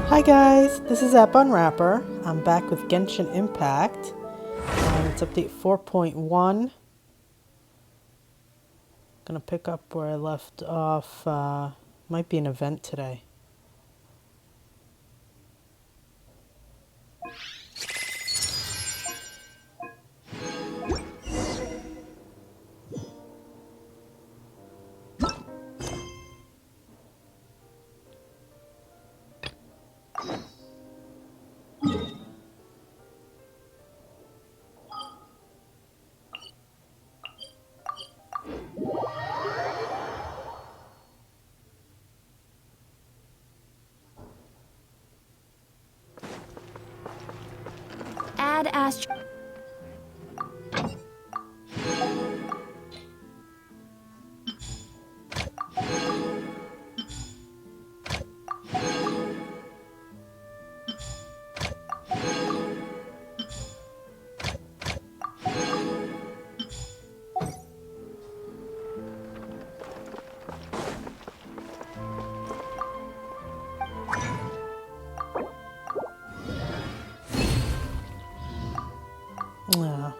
Hi guys, this is App Unwrapper. I'm back with Genshin Impact. It's update 4.1. Gonna pick up where I left off. Might be an event today. Add Astro. Yeah.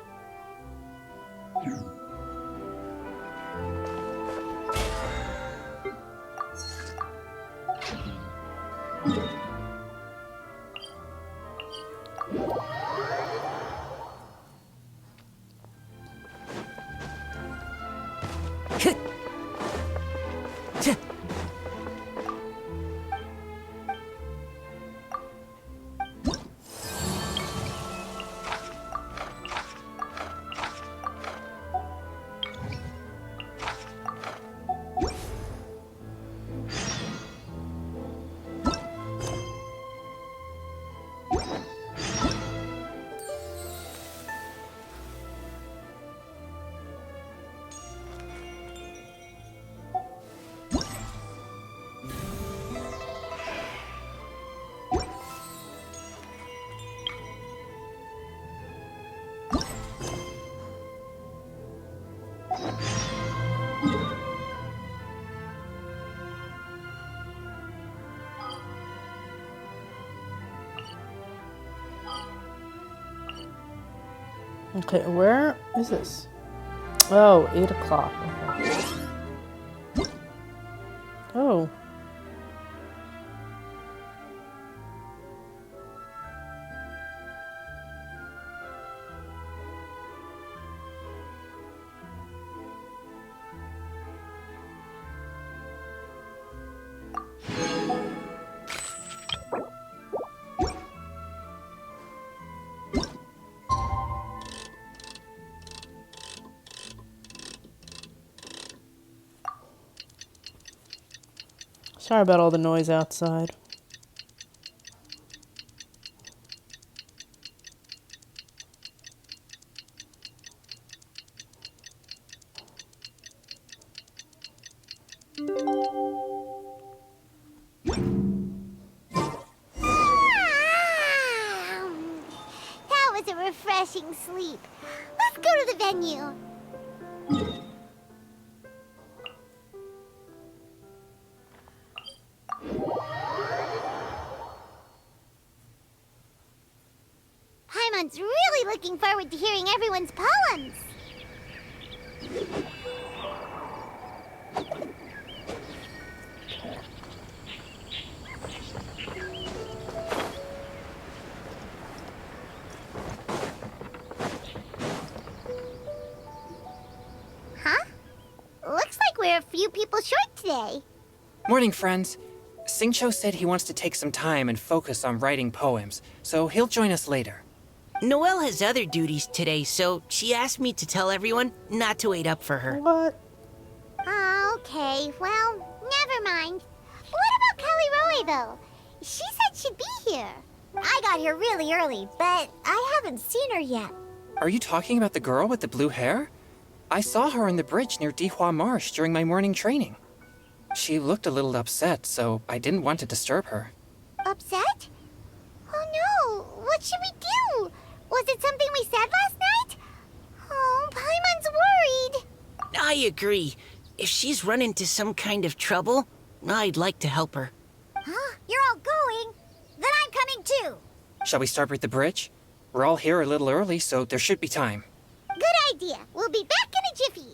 Okay, where is this? Oh, 8 o'clock. Okay. Oh. Sorry about all the noise outside. That was a refreshing sleep. Let's go to the venue. Paimon's really looking forward to hearing everyone's poems. Huh? Looks like we're a few people short today. Morning, friends. Singcho said he wants to take some time and focus on writing poems, so he'll join us later. Noelle has other duties today, so she asked me to tell everyone not to wait up for her. What? Okay, well, never mind. What about Kelly Roy, though? She said she'd be here. I got here really early, but I haven't seen her yet. Are you talking about the girl with the blue hair? I saw her on the bridge near Dihua Marsh during my morning training. She looked a little upset, so I didn't want to disturb her. Upset? Oh no, what should we do? Was it something we said last night? Oh, Paimon's worried. I agree. If she's run into some kind of trouble, I'd like to help her. Huh? You're all going? Shall we start with the bridge? We're all here a little early, so there should be time. Good idea. We'll be back in a jiffy.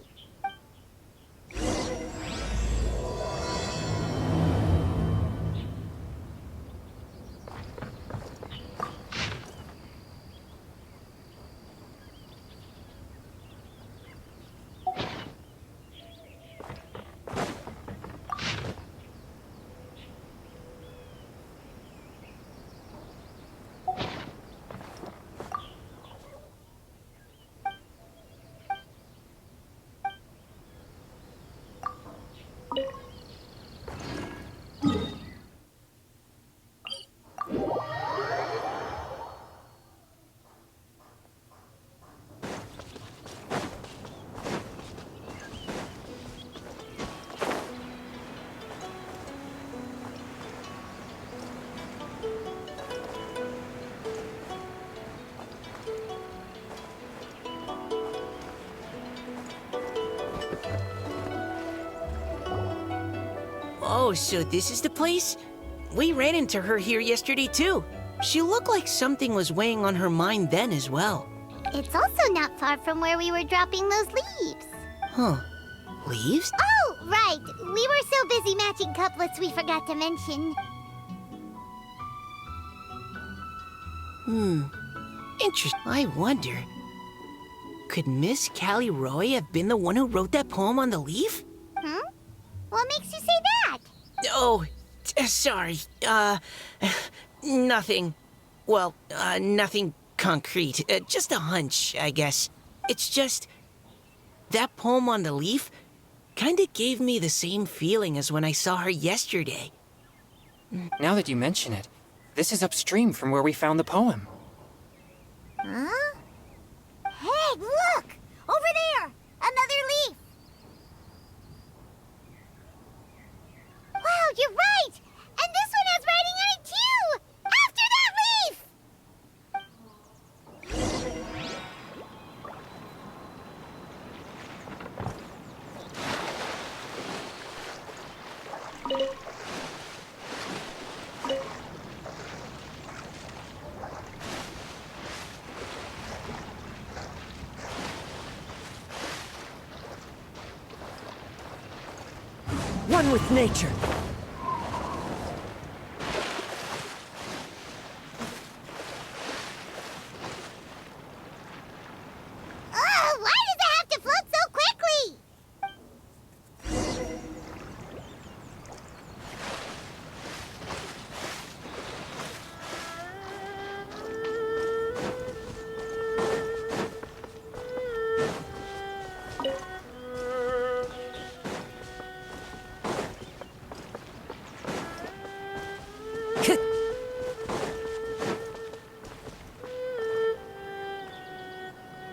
Oh, so this is the place? We ran into her here yesterday, too. She looked like something was weighing on her mind then as well. It's also not far from where we were dropping those leaves. Huh. Leaves? Oh, right. We were so busy matching couplets we forgot to mention. Interesting. I wonder, could Miss Callie Roy have been the one who wrote that poem on the leaf? What makes you say that? Oh, sorry. Nothing. Well, nothing concrete. Just a hunch, I guess. It's just, that poem on the leaf kinda gave me the same feeling as when I saw her yesterday. Now that you mention it, this is upstream from where we found the poem. Huh? Hey, look! Over there! Another leaf! Wow, you're right! And this one has writing on it too! After that leaf! One with nature. Why does it have to float so quickly?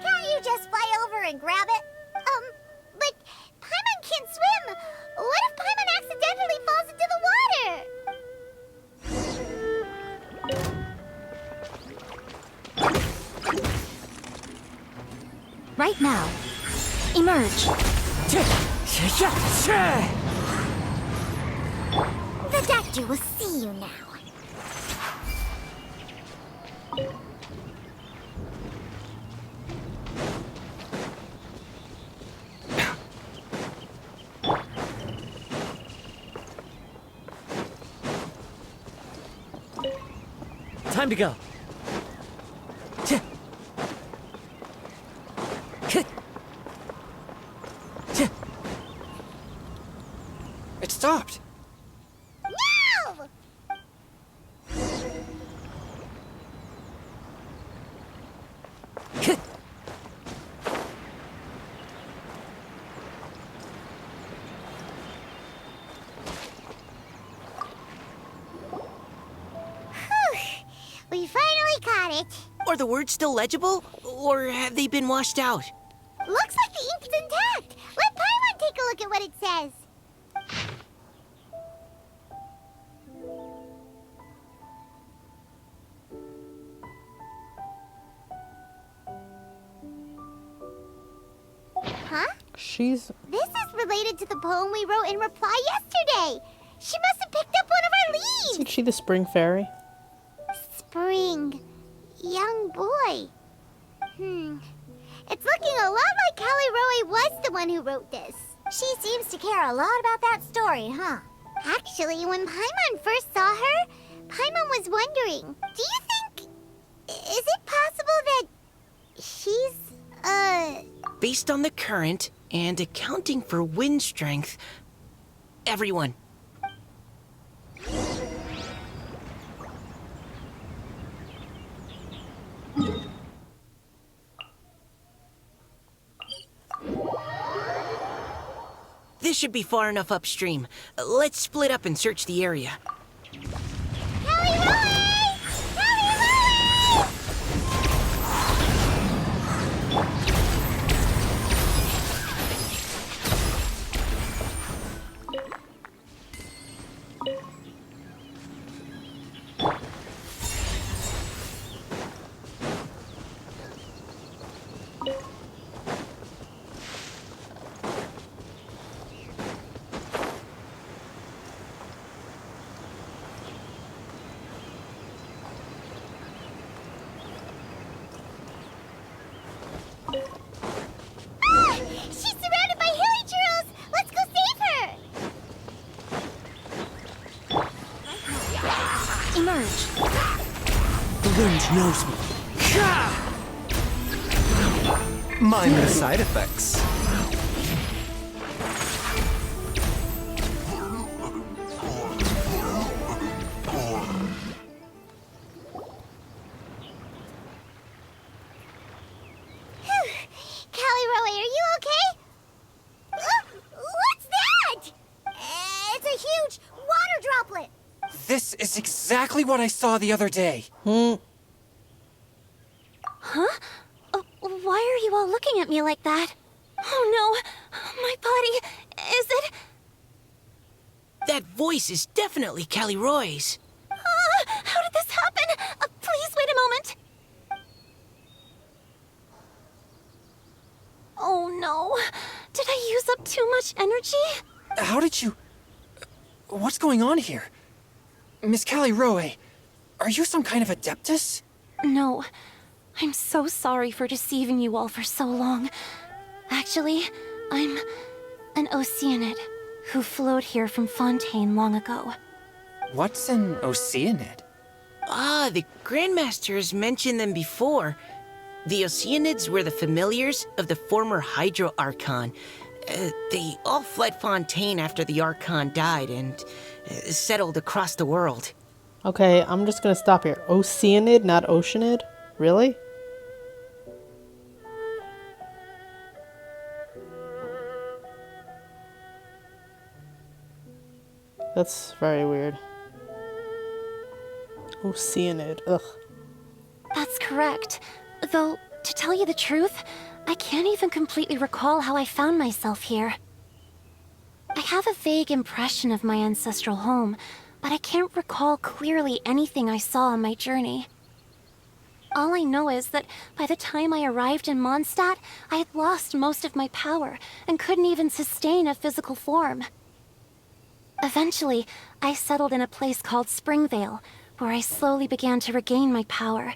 Can't you just fly over and grab it? But Paimon can't swim. What if Paimon accidentally falls into the water? Right now. Emerge. The doctor will see you now. Time to go. It stopped. No! We finally caught it. Are the words still legible? Or have they been washed out? Looks like the ink's intact. Let Paimon take a look at what it says. Huh? She's... This is related to the poem we wrote in reply yesterday. She must have picked up one of our leaves. Isn't she the spring fairy? Spring. young boy. It's looking a lot like Callie Roy was the one who wrote this. She seems to care a lot about that story, huh? Actually, when Paimon first saw her, Paimon was wondering, do you think... is it possible that she's, Based on the current and accounting for wind strength, everyone. This should be far enough upstream. Let's split up and search the area. Callie Roy! Callie Roy! Ah! She's surrounded by hilly churls! Let's go save her! Emerge. The wind knows me. Mind the side effects. Callie Roy, are you okay? What's that? It's a huge water droplet. This is exactly what I saw the other day. Huh? Why are you all looking at me like that? Oh no, my body, is it? That voice is definitely Callie Roy's. How did this happen? Please wait a moment. Oh no, did I use up too much energy? How did you... What's going on here? Miss Callie Roy, are you some kind of adeptus? No, I'm so sorry for deceiving you all for so long. Actually, I'm an Oceanid who flowed here from Fontaine long ago. What's an Oceanid? Ah, the Grandmaster has mentioned them before. The Oceanids were the familiars of the former Hydro Archon. They all fled Fontaine after the Archon died and settled across the world. Okay, I'm just gonna stop here. Oceanid, not Oceanid? Really? That's very weird. Oceanid, ugh. That's correct. Though, to tell you the truth, I can't even completely recall how I found myself here. I have a vague impression of my ancestral home, but I can't recall clearly anything I saw on my journey. All I know is that by the time I arrived in Mondstadt, I had lost most of my power and couldn't even sustain a physical form. Eventually, I settled in a place called Springvale, where I slowly began to regain my power.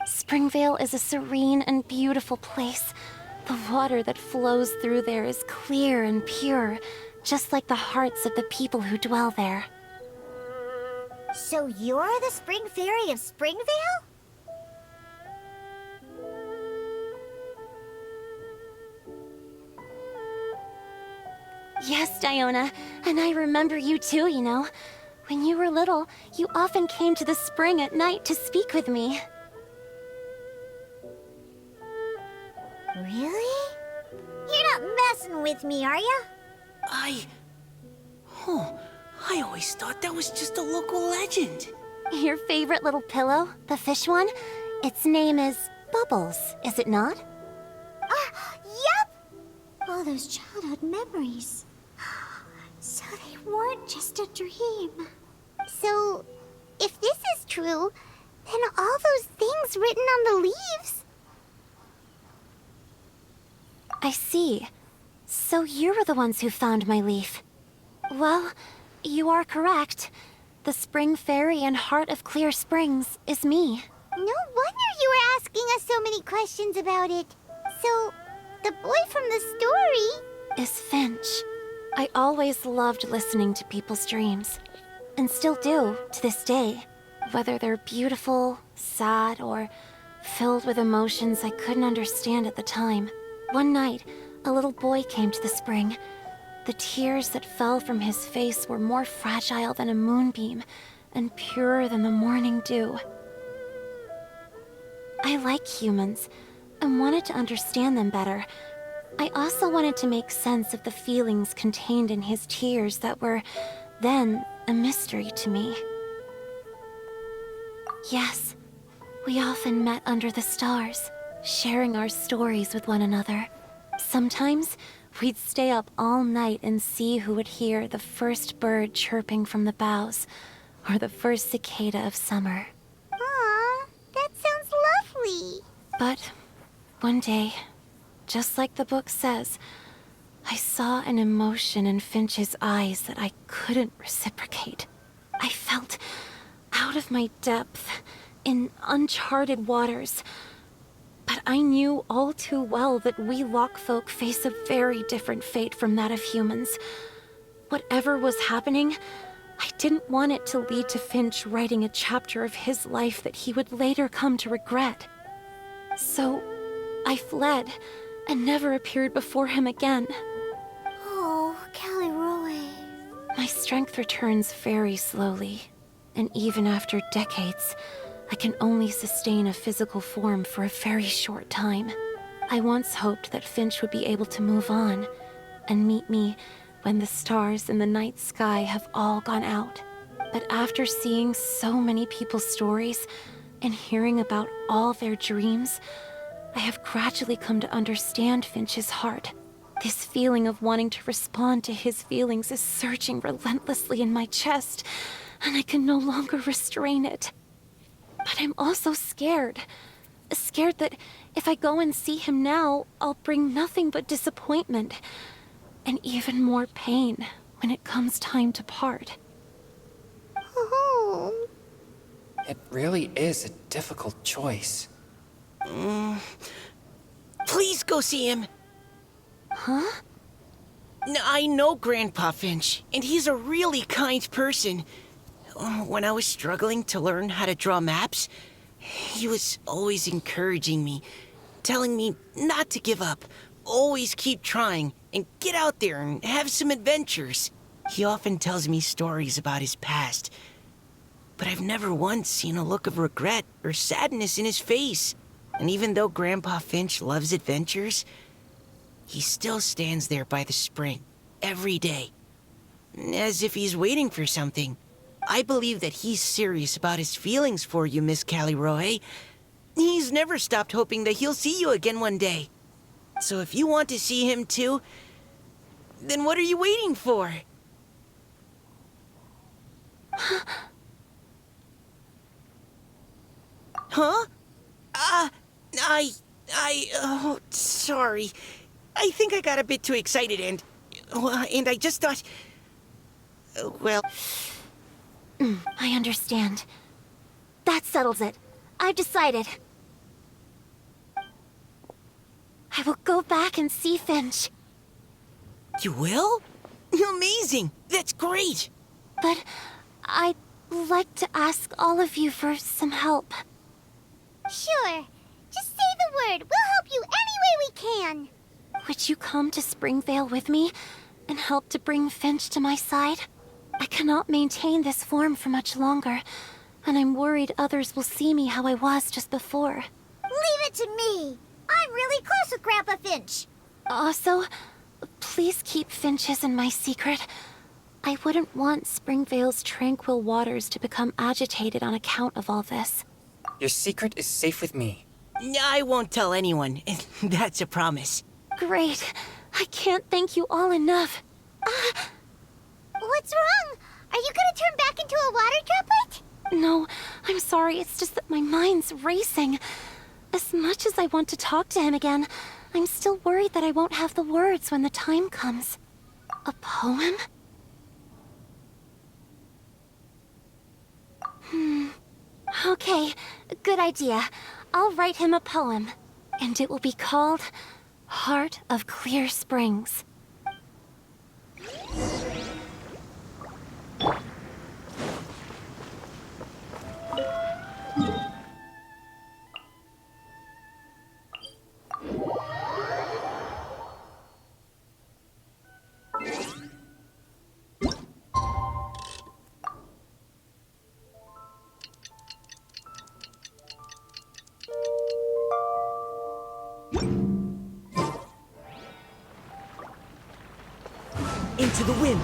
Springvale is a serene and beautiful place. The water that flows through there is clear and pure, just like the hearts of the people who dwell there. So you're the Spring Fairy of Springvale? Yes, Diona, and I remember you too, you know. When you were little, you often came to the spring at night to speak with me. Really? You're not messing with me, are ya? I always thought that was just a local legend. Your favorite little pillow, the fish one? Its name is Bubbles, is it not? Yep! All those childhood memories. So they weren't just a dream. So, if this is true, then all those things written on the leaves... I see. So you were the ones who found my leaf. Well, you are correct. The Spring Fairy and Heart of Clear Springs is me. No wonder you were asking us so many questions about it. So, the boy from the story... Is Finch. I always loved listening to people's dreams. And still do, to this day. Whether they're beautiful, sad, or filled with emotions I couldn't understand at the time. One night, a little boy came to the spring. The tears that fell from his face were more fragile than a moonbeam, and purer than the morning dew. I like humans, and wanted to understand them better. I also wanted to make sense of the feelings contained in his tears that were, then, a mystery to me. Yes, we often met under the stars, sharing our stories with one another. Sometimes, we'd stay up all night and see who would hear the first bird chirping from the boughs, or the first cicada of summer. Aw, that sounds lovely. But one day, just like the book says, I saw an emotion in Finch's eyes that I couldn't reciprocate. I felt out of my depth, in uncharted waters. But I knew all too well that we Lockfolk face a very different fate from that of humans. Whatever was happening, I didn't want it to lead to Finch writing a chapter of his life that he would later come to regret. So, I fled, and never appeared before him again. Oh, Callie Roy. My strength returns very slowly, and even after decades, I can only sustain a physical form for a very short time. I once hoped that Finch would be able to move on, and meet me when the stars in the night sky have all gone out. But after seeing so many people's stories, and hearing about all their dreams, I have gradually come to understand Finch's heart. This feeling of wanting to respond to his feelings is surging relentlessly in my chest, and I can no longer restrain it. But I'm also scared. Scared that if I go and see him now, I'll bring nothing but disappointment, and even more pain when it comes time to part. Oh. It really is a difficult choice. Please go see him. Huh? I know Grandpa Finch, and he's a really kind person. When I was struggling to learn how to draw maps, he was always encouraging me, telling me not to give up, always keep trying, and get out there and have some adventures. He often tells me stories about his past, but I've never once seen a look of regret or sadness in his face. And even though Grandpa Finch loves adventures, he still stands there by the spring, every day, as if he's waiting for something. I believe that he's serious about his feelings for you, Miss Callie Roy. He's never stopped hoping that he'll see you again one day. So if you want to see him too, then what are you waiting for? Huh? Oh, sorry. I think I got a bit too excited and I just thought, well... I understand. That settles it. I've decided. I will go back and see Finch. You will? Amazing! That's great! But I'd like to ask all of you for some help. Sure. Just say the word. We'll help you any way we can. Would you come to Springvale with me and help to bring Finch to my side? I cannot maintain this form for much longer, and I'm worried others will see me how I was just before. Leave it to me. I'm really close with Grandpa Finch. Also, please keep Finch's in my secret. I wouldn't want Springvale's tranquil waters to become agitated on account of all this. Your secret is safe with me. I won't tell anyone. That's a promise. Great. I can't thank you all enough. What's wrong? Are you gonna turn back into a water droplet? No, I'm sorry. It's just that my mind's racing. As much as I want to talk to him again, I'm still worried that I won't have the words when the time comes. A poem? Okay, good idea. I'll write him a poem. And it will be called Heart of Clear Springs. Into the wind.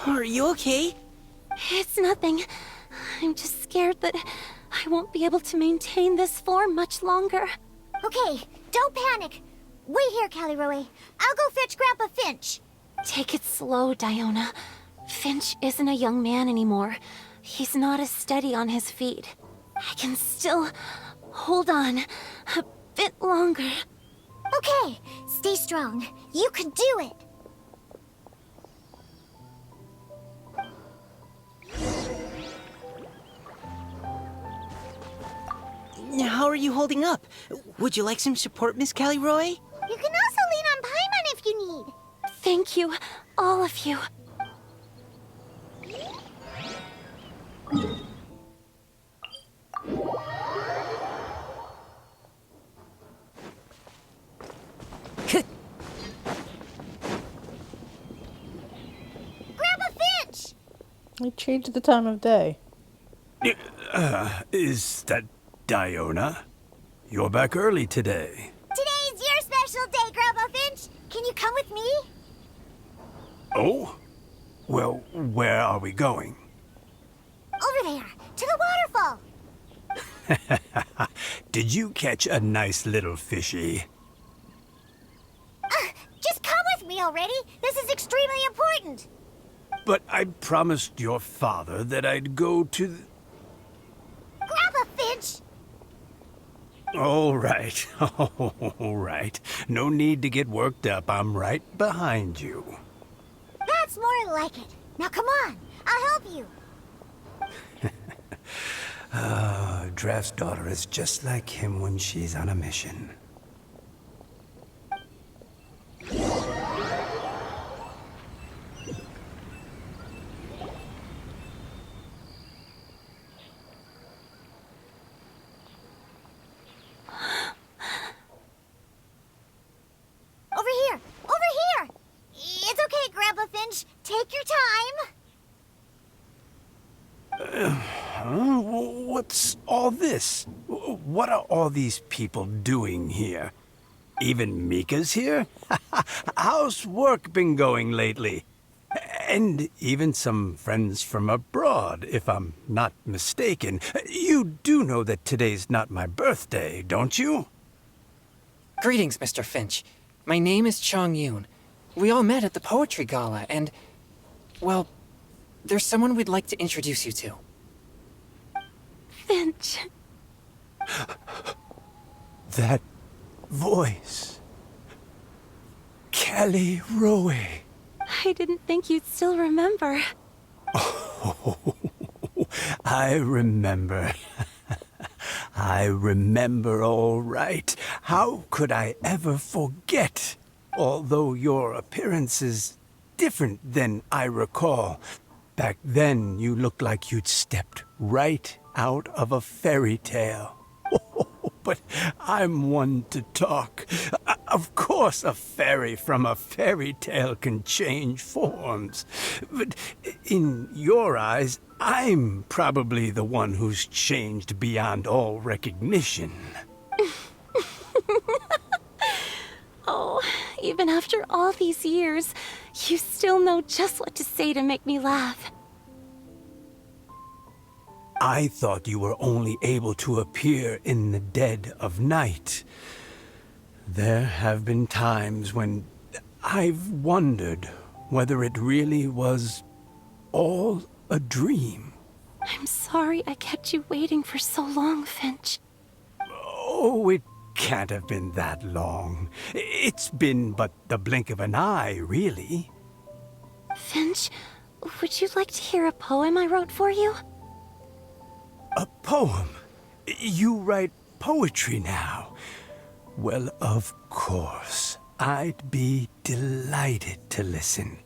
Are you okay? It's nothing. I'm just scared that I won't be able to maintain this form much longer. Okay, don't panic. Wait here, Caliroe. I'll go fetch Grandpa Finch. Take it slow, Diona. Finch isn't a young man anymore. He's not as steady on his feet. I can still hold on a bit longer. Okay, stay strong. You can do it. How are you holding up? Would you like some support, Miss Caliroy? You can also lean on Paimon if you need. Thank you, all of you. Grandpa Finch! I changed the time of day. Is that Diona? You're back early today. Today's your special day, Grandpa Finch. Can you come with me? Oh? Well, where are we going? Over there, to the waterfall. Did you catch a nice little fishy? Just come with me already. This is extremely important. But I promised your father that I'd go to the... Grandpa Finch! All right, all right. No need to get worked up. I'm right behind you. That's more like it. Now come on, I'll help you. Draft's daughter is just like him when she's on a mission. Over here! Over here! It's okay, Grandpa Finch. Take your time. What's all this? What are all these people doing here? Even Mika's here? How's work been going lately? And even some friends from abroad, if I'm not mistaken. You do know that today's not my birthday, don't you? Greetings, Mr. Finch. My name is Chong Yoon. We all met at the poetry gala, and... well, there's someone we'd like to introduce you to. Finch. That voice. Callie Rowe. I didn't think you'd still remember. I remember. I remember all right. How could I ever forget? Although your appearance is different than I recall. Back then, you looked like you'd stepped right out of a fairy tale. But I'm one to talk. Of course, a fairy from a fairy tale can change forms. But in your eyes, I'm probably the one who's changed beyond all recognition. Oh, even after all these years, you still know just what to say to make me laugh. I thought you were only able to appear in the dead of night. There have been times when I've wondered whether it really was all a dream. I'm sorry I kept you waiting for so long, Finch. Oh, it can't have been that long. It's been but the blink of an eye, really. Finch, would you like to hear a poem I wrote for you? A poem? You write poetry now? Well, of course. I'd be delighted to listen.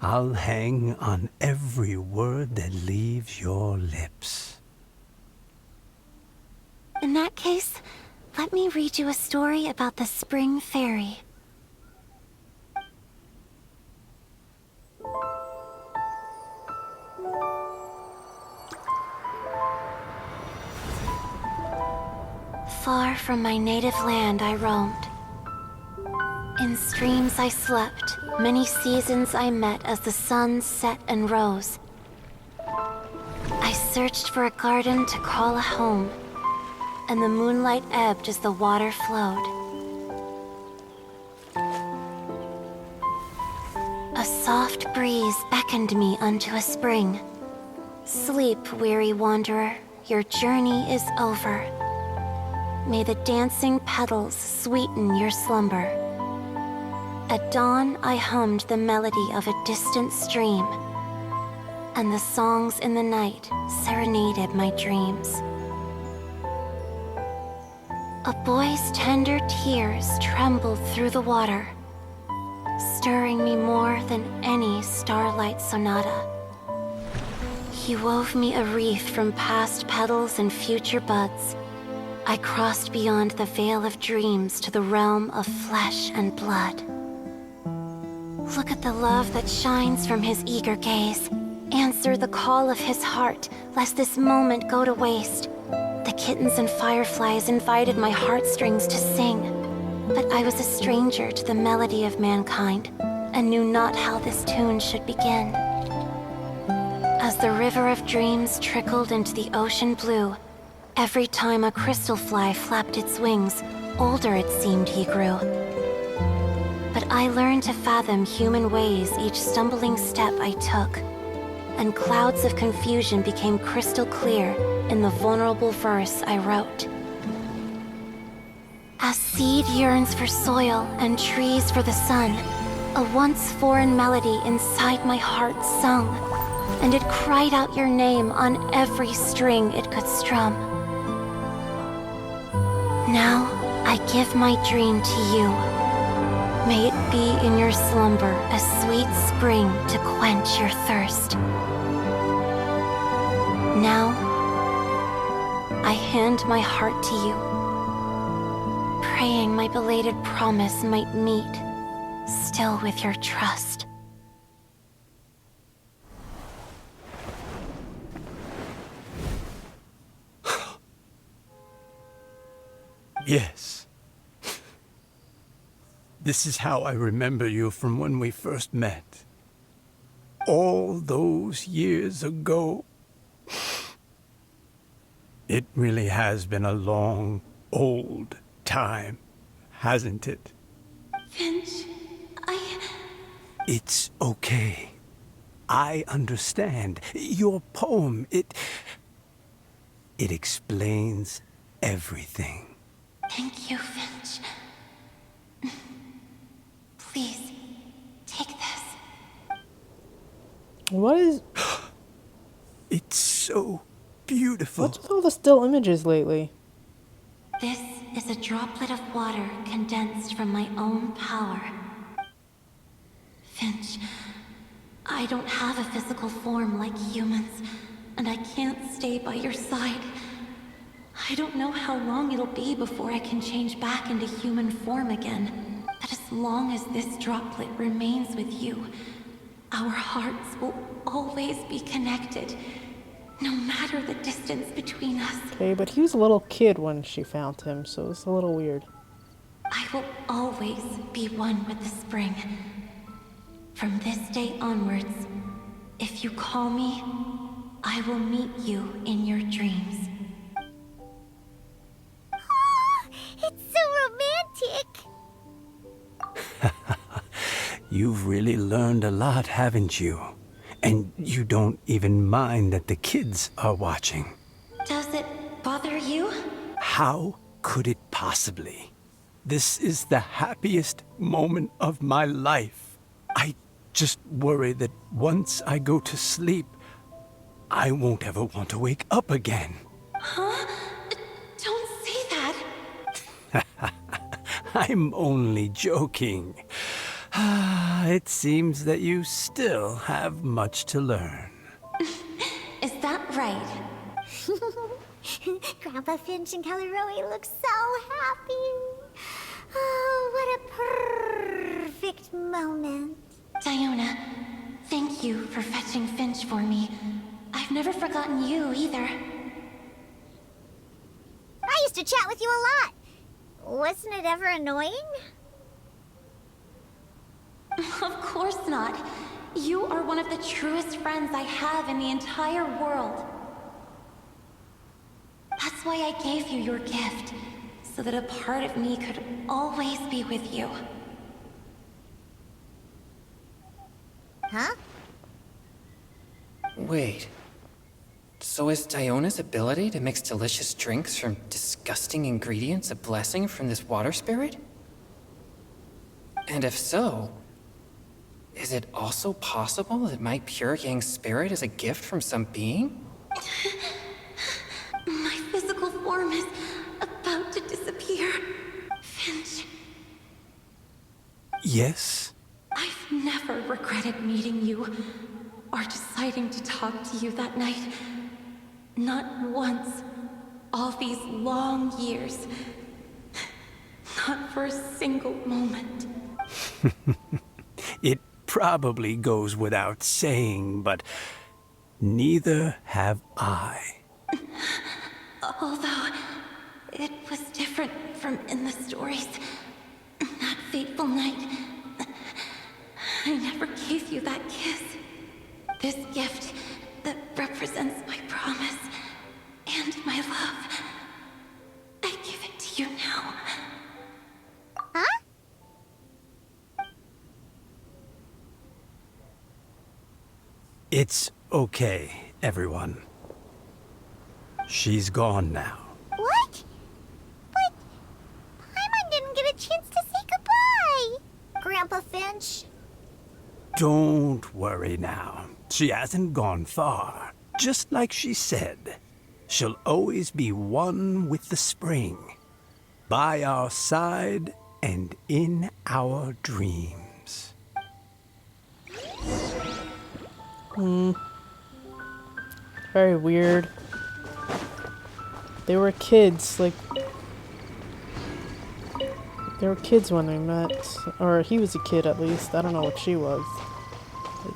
I'll hang on every word that leaves your lips. In that case, let me read you a story about the Spring Fairy. Far from my native land I roamed. In streams I slept, many seasons I met as the sun set and rose. I searched for a garden to call a home, and the moonlight ebbed as the water flowed. A soft breeze beckoned me unto a spring. Sleep, weary wanderer, your journey is over. May the dancing petals sweeten your slumber. At dawn, I hummed the melody of a distant stream, and the songs in the night serenaded my dreams. A boy's tender tears trembled through the water, stirring me more than any starlight sonata. He wove me a wreath from past petals and future buds. I crossed beyond the veil of dreams to the realm of flesh and blood. Look at the love that shines from his eager gaze. Answer the call of his heart, lest this moment go to waste. The kittens and fireflies invited my heartstrings to sing, but I was a stranger to the melody of mankind, and knew not how this tune should begin. As the river of dreams trickled into the ocean blue, every time a crystal fly flapped its wings, older it seemed he grew. But I learned to fathom human ways each stumbling step I took, and clouds of confusion became crystal clear in the vulnerable verse I wrote. As seed yearns for soil and trees for the sun, a once foreign melody inside my heart sung, and it cried out your name on every string it could strum. Now I give my dream to you. May it be in your slumber a sweet spring to quench your thirst. Now, I hand my heart to you, praying my belated promise might meet, still with your trust. Yes. This is how I remember you from when we first met. All those years ago. It really has been a long, old time, hasn't it? Finch, It's okay. I understand. Your poem, it explains everything. Thank you, Finch. Please, take this. What is... It's so beautiful. What's with all the still images lately? This is a droplet of water condensed from my own power. Finch, I don't have a physical form like humans, and I can't stay by your side. I don't know how long it'll be before I can change back into human form again. But as long as this droplet remains with you, our hearts will always be connected, no matter the distance between us. Okay, but he was a little kid when she found him, so it's a little weird. I will always be one with the spring. From this day onwards, if you call me, I will meet you in your dreams. Oh, it's so romantic. You've really learned a lot, haven't you? And you don't even mind that the kids are watching. Does it bother you? How could it possibly? This is the happiest moment of my life. I just worry that once I go to sleep, I won't ever want to wake up again. Huh? Don't say that. I'm only joking. It seems that you still have much to learn. Is that right? Grandpa Finch and Kelleroy look so happy. Oh, what a perfect moment. Diona, thank you for fetching Finch for me. I've never forgotten you either. I used to chat with you a lot. Wasn't it ever annoying? Of course not. You are one of the truest friends I have in the entire world. That's why I gave you your gift, so that a part of me could always be with you. Huh? Wait. So is Diona's ability to mix delicious drinks from disgusting ingredients a blessing from this water spirit? And if so, is it also possible that my pure yang spirit is a gift from some being? My physical form is about to disappear. Finch, Yes? I've never regretted meeting you, or deciding to talk to you that night. Not once. All these long years. Not for a single moment. It probably goes without saying, but neither have I. Although, it was different from in the stories. That fateful night, I never gave you that kiss. This gift that represents my promise and my love, I give it to you now. Huh? It's okay, everyone. She's gone now. What? But Paimon didn't get a chance to say goodbye. Grandpa Finch. Don't worry now. She hasn't gone far. Just like she said, she'll always be one with the spring. By our side and in our dreams. Very weird. They were kids, like... They were kids when they met. Or he was a kid at least. I don't know what she was.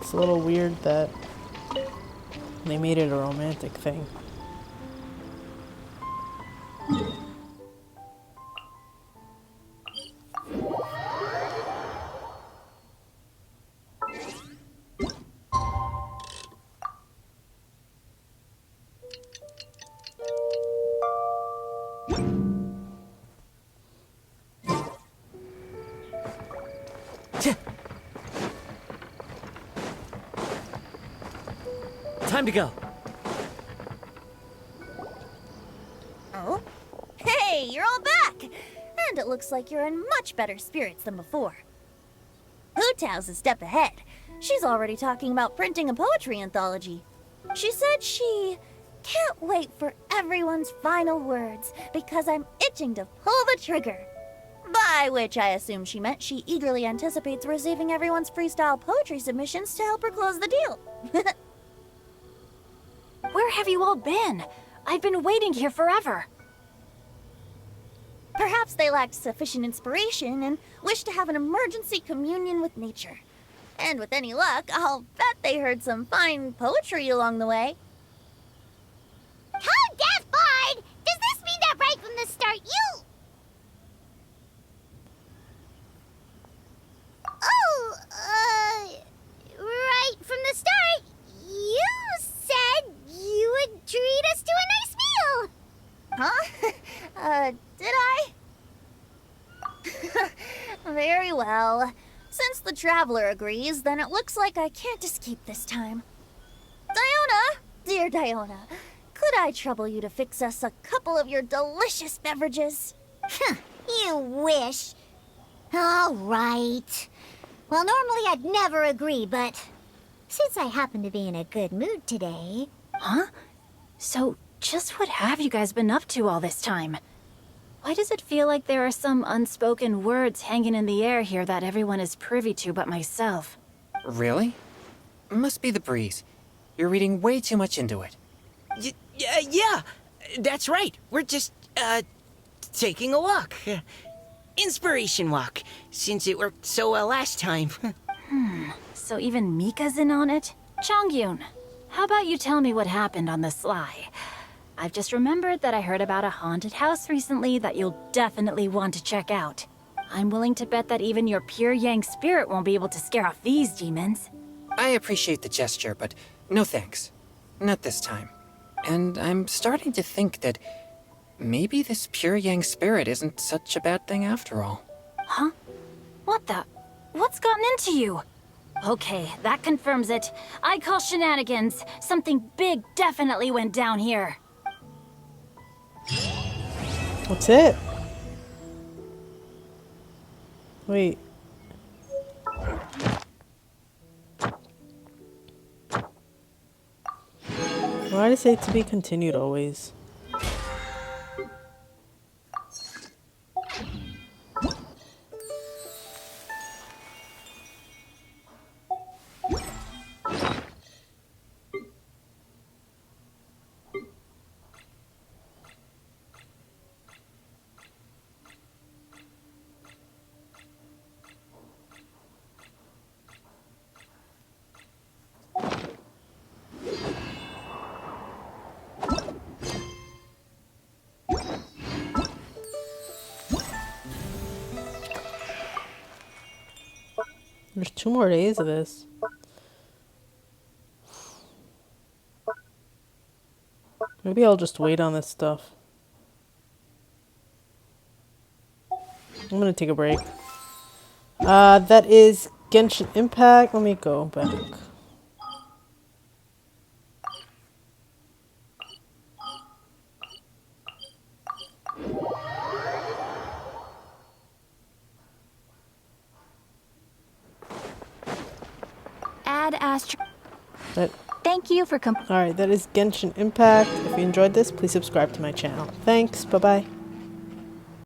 It's a little weird that they made it a romantic thing. Time to go. Oh? Hey, you're all back! And it looks like you're in much better spirits than before. Hu-Tao's a step ahead. She's already talking about printing a poetry anthology. She said she can't wait for everyone's final words because I'm itching to pull the trigger. By which I assume she meant she eagerly anticipates receiving everyone's freestyle poetry submissions to help her close the deal. Where have you all been? I've been waiting here forever. Perhaps they lacked sufficient inspiration and wished to have an emergency communion with nature. And with any luck, I'll bet they heard some fine poetry along the way. Code Death Bard! Does this mean that right from the start you... Oh, right from the start, you said you would treat us to a nice meal! Huh? Did I? Very well. Since the Traveler agrees, then it looks like I can't escape this time. dear Diona, could I trouble you to fix us a couple of your delicious beverages? You wish. All right. Well, normally I'd never agree, but since I happen to be in a good mood today... Huh? So, just what have you guys been up to all this time? Why does it feel like there are some unspoken words hanging in the air here that everyone is privy to but myself? Really? Must be the breeze. You're reading way too much into it. Yeah, that's right. We're just, taking a walk. Inspiration walk, since it worked so well last time. So even Mika's in on it? Chongyun, how about you tell me what happened on the sly? I've just remembered that I heard about a haunted house recently that you'll definitely want to check out. I'm willing to bet that even your pure Yang spirit won't be able to scare off these demons. I appreciate the gesture, but no thanks. Not this time. And I'm starting to think that maybe this pure Yang spirit isn't such a bad thing after all. Huh? What the? What's gotten into you? Okay, that confirms it. I call shenanigans. Something big definitely went down here. What's it? Wait. Why did it say to be continued always? There's 2 more days of this. Maybe I'll just wait on this stuff. I'm gonna take a break. That is Genshin Impact. Let me go back. Ad Astra. That Thank you for Alright, that is Genshin Impact. If you enjoyed this, please subscribe to my channel. Thanks, bye-bye.